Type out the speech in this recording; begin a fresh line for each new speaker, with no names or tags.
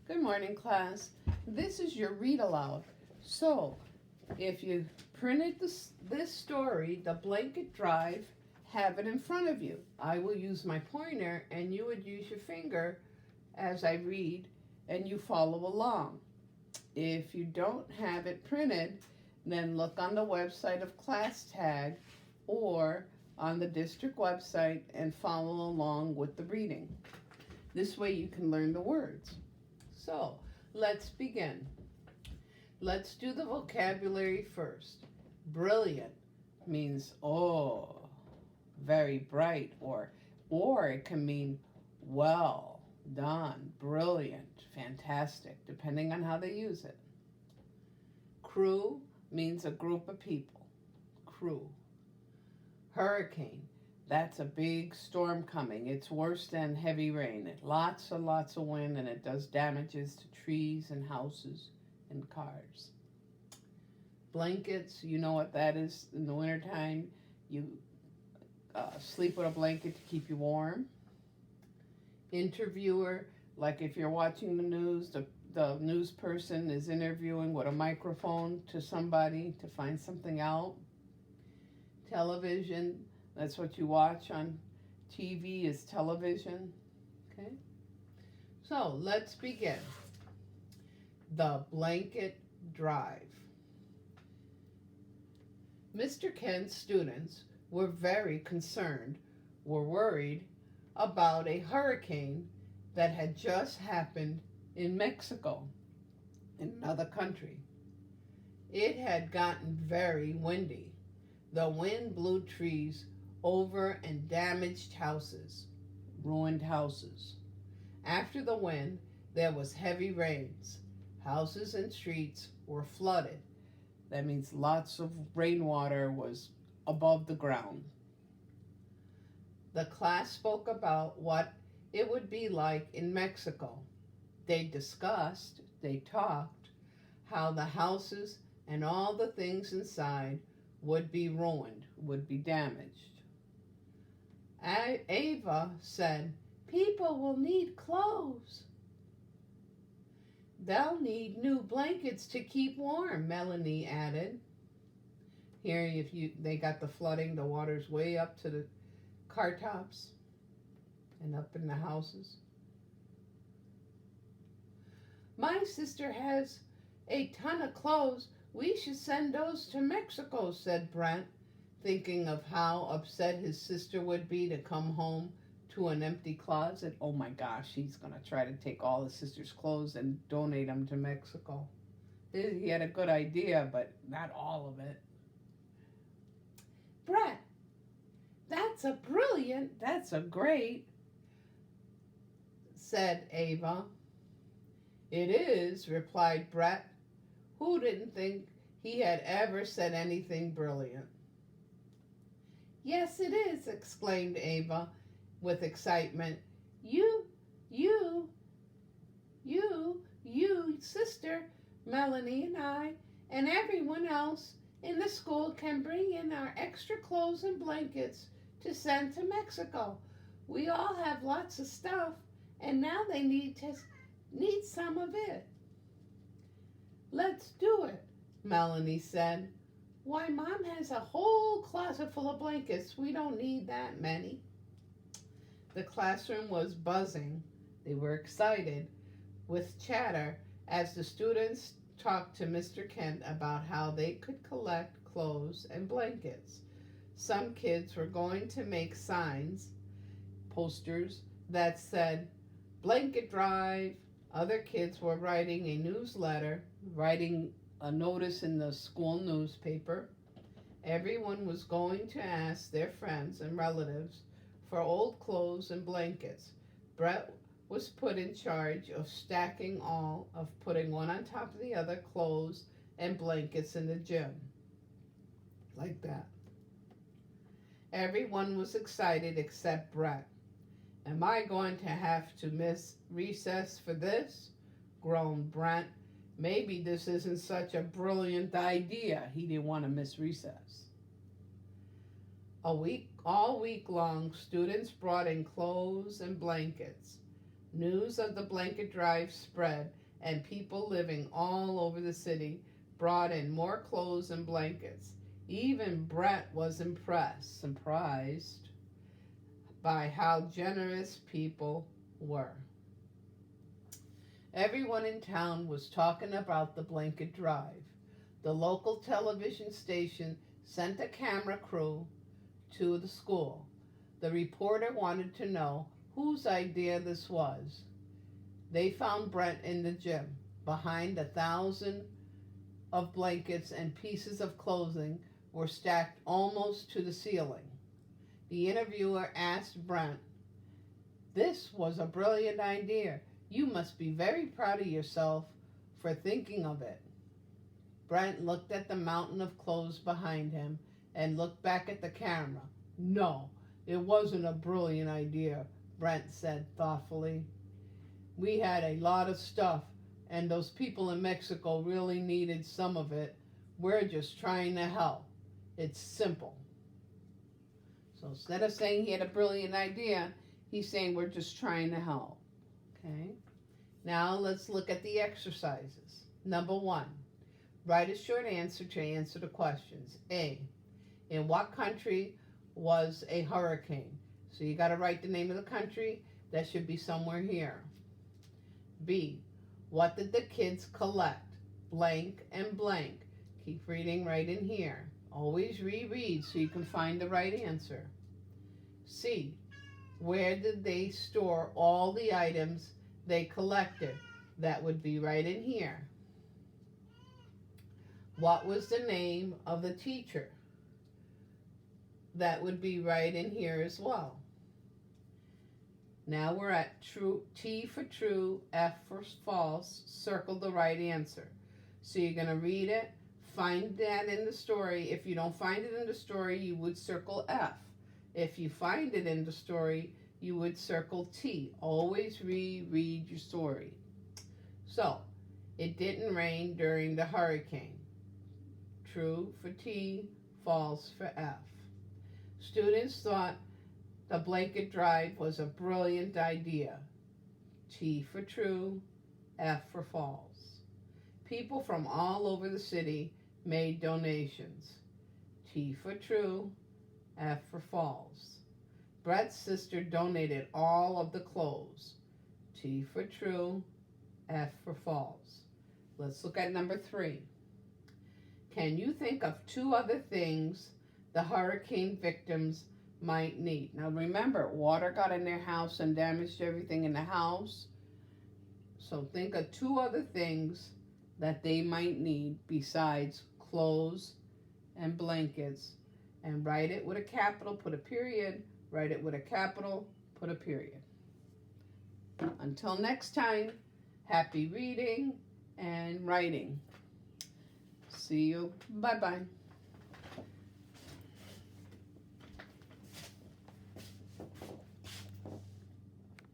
Good morning, class. This is your read aloud. So, if you printed this story, The Blanket Drive, have it in front of you. I will use my pointer and you would use your finger as I read and you follow along. If you don't have it printed, then look on the website of Class Tag or on the district website and follow along with the reading. This way you can learn the words. So, let's begin. Let's do the vocabulary first. Brilliant means, very bright, or it can mean well done, brilliant, fantastic, depending on how they use it. Crew means a group of people. Crew. Hurricane. That's a big storm coming. It's worse than heavy rain. Lots and lots of wind, and it does damages to trees and houses and cars. Blankets, you know what that is in the wintertime. You sleep with a blanket to keep you warm. Interviewer, like if you're watching the news, the news person is interviewing with a microphone to somebody to find something out. Television, that's what you watch on TV is television. Okay? So let's begin. The Blanket Drive. Mr. Ken's students were very concerned, were worried about a hurricane that had just happened in Mexico, in another country. It had gotten very windy. The wind blew trees over and damaged houses, ruined houses. After the wind, there was heavy rains. Houses and streets were flooded. That means lots of rainwater was above the ground. The class spoke about what it would be like in Mexico. They discussed, they talked, how the houses and all the things inside would be ruined, would be damaged. Ava said, "People will need clothes." "They'll need new blankets to keep warm," Melanie added. Here, they got the flooding, the water's way up to the car tops and up in the houses. "My sister has a ton of clothes. We should send those to Mexico," said Brent, thinking of how upset his sister would be to come home to an empty closet. Oh my gosh, he's going to try to take all his sister's clothes and donate them to Mexico. He had a good idea, but not all of it. "Brett, that's a great," said Ava. "It is," replied Brett, who didn't think he had ever said anything brilliant. "Yes, it is," exclaimed Ava with excitement. You, sister, Melanie, and I, and everyone else in the school can bring in our extra clothes and blankets to send to Mexico. We all have lots of stuff, and now they need some of it." "Let's do it," Melanie said. "Why, Mom has a whole closet full of blankets. We don't need that many." The classroom was buzzing. They were excited with chatter as the students talked to Mr. Kent about how they could collect clothes and blankets. Some kids were going to make signs, posters, that said, "Blanket Drive." Other kids were writing a newsletter, writing a notice in the school newspaper. Everyone was going to ask their friends and relatives for old clothes and blankets. Brett was put in charge of stacking putting one on top of the other clothes and blankets in the gym. Like that. Everyone was excited except Brett. "Am I going to have to miss recess for this?" groaned Brent. Maybe this isn't such a brilliant idea. He didn't want to miss recess. All week long, students brought in clothes and blankets. News of the blanket drive spread, and people living all over the city brought in more clothes and blankets. Even Brett was surprised by how generous people were. Everyone in town was talking about the blanket drive. The local television station sent a camera crew to the school. The reporter wanted to know whose idea this was. They found Brent in the gym, behind 1,000 of blankets and pieces of clothing were stacked almost to the ceiling. The interviewer asked Brent, "This was a brilliant idea. You must be very proud of yourself for thinking of it." Brent looked at the mountain of clothes behind him and looked back at the camera. "No, it wasn't a brilliant idea," Brent said thoughtfully. "We had a lot of stuff, and those people in Mexico really needed some of it. We're just trying to help. It's simple." So instead of saying he had a brilliant idea, he's saying we're just trying to help. Okay? Now let's look at the exercises. Number 1, write a short answer to answer the questions. A, in what country was a hurricane? So you got to write the name of the country. That should be somewhere here. B, what did the kids collect? Blank and blank. Keep reading right in here. Always reread so you can find the right answer. C, where did they store all the items they collected? That would be right in here. What was the name of the teacher? That would be right in here as well. Now we're at true, T for true, F for false. Circle the right answer. So you're going to read it, find that in the story. If you don't find it in the story, you would circle F. If you find it in the story, you would circle T. Always reread your story. So, it didn't rain during the hurricane. True for T, false for F. Students thought the blanket drive was a brilliant idea. T for true, F for false. People from all over the city made donations. T for true, F for false. Brett's sister donated all of the clothes. T for true, F for false. Let's look at number 3. Can you think of 2 other things the hurricane victims might need? Now remember, water got in their house and damaged everything in the house. So think of 2 other things that they might need besides clothes and blankets. And write it with a capital, put a period. Write it with a capital, put a period. Until next time, happy reading and writing. See you. Bye-bye.